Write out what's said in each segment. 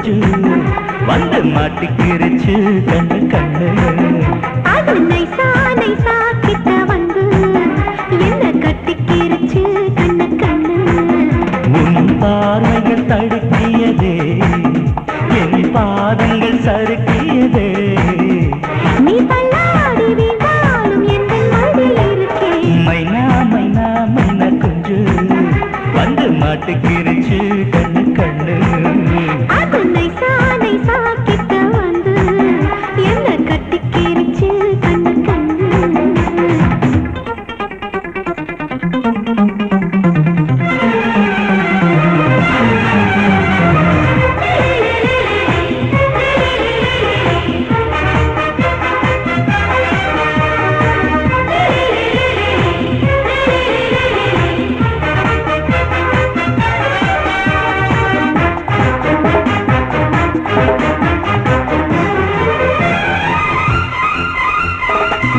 குஞ்சு வந்து மாட்டிக்கிருச்சு கண்ணு கண்ணு. அது நைசா நைசா கிட்ட வந்து என்ன கட்டிக்கிருச்சு கண்ணு கண்ணு. உன் பார்வைகள் தடுக்கியதே என் பாதங்கள் சறுக்கியதே. நீ தள்ளாடி வீழ்ந்தாலும் என் மடியில் இருக்கே. மைனா மைனா மைனா குஞ்சு வந்து மாட்டிக்கிருச்சு கண்ணு கண்ணு. அது நைசா நைசா கிட்ட வந்து என்ன கட்டிக்கிருச்சு கண்ணு கண்ணு.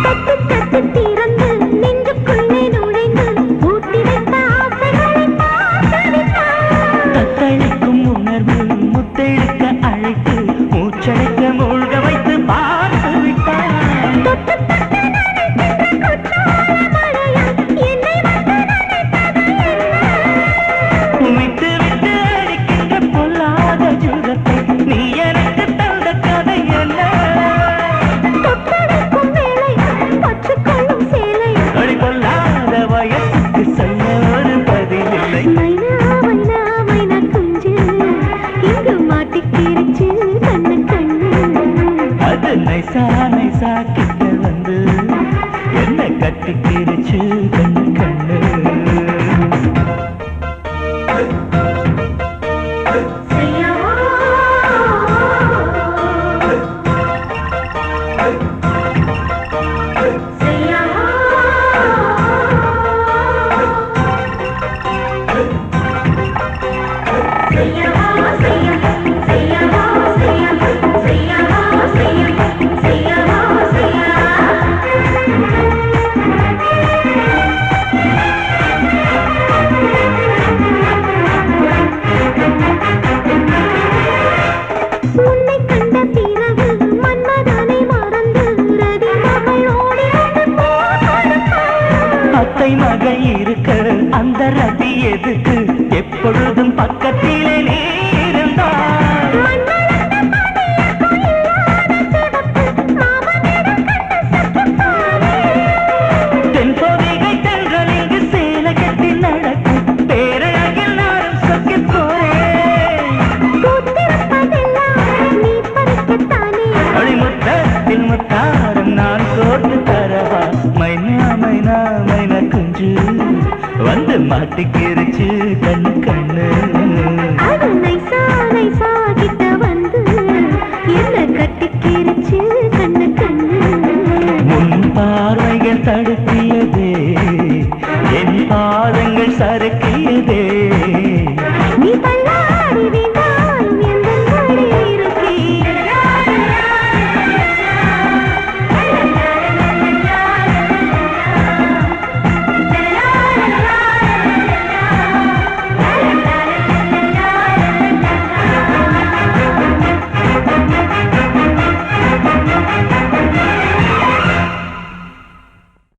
தட்டு திறந்து நெஞ்சுக்குள்ளே நுழைந்து ஊட்டி வைத்த ஆசைகளை பார்த்து விட்டான். தத்தளிக்கும் உணர்வு முத்தெடுக்க அழைத்து மூச்சடைக்க மூழ்க வைத்து பார்த்து விட்டான். தொட்டு தொட்டு நனைக்கின்ற குற்றால மழையால் என்னை வந்து நனைத்தது என்ன? விட்டு விட்டு அடிக்கின்ற பொல்லாத ஜுரத்தை நீ எனக்கு தந்த கதை என்ன? தொட்டடைக்கும் வேளை பற்றுக்கொள்ளும் சேலை. அடி கொள்ளாத வயசுக்கு சொல்ல ஒரு பதிலில்லை. மைனா மைனா மைனா குஞ்சு இங்கு மாட்டிக்கிருச்சு கண்ணு கண்ணு. அது நைசா நைசா கிட்ட வந்து என்ன கட்டிக்கிருச்சு கண்ணு கண்ணு. உன்னை கண்ட பிறகு மன்மதனை மறந்து ரதி மகள் ஓடி வந்து போர் கொடுத்தான். அத்தை மகள் இருக்க அந்த ரதி எதுக்கு எப்பொழுதும் பக்கத்திலே நீ இருந்தாய். மன்னலந்த மணியர்க்கும் இல்லாத சிவப்பு மாமனிடம் கண்ட சக்கித்தானே. தென்பொதிகை தென்றல் இங்கு சேலை கட்டி நடக்கும் பேரழகில் நானும் சொக்கிப் போறேன். பூத்திருப்பதெல்லாம் நீ பறிக்கத்தானே. அடிமுத்தத்தில் முத்தாரம் நான் கோர்த்து தரவா. மைனா மைனா மைனா குஞ்சு வந்து மாட்டிக்கிருச்சு கண்ணு கண்ணு. அது நைசா நைசா கிட்ட வந்து என்ன கட்டிக்கிருச்சு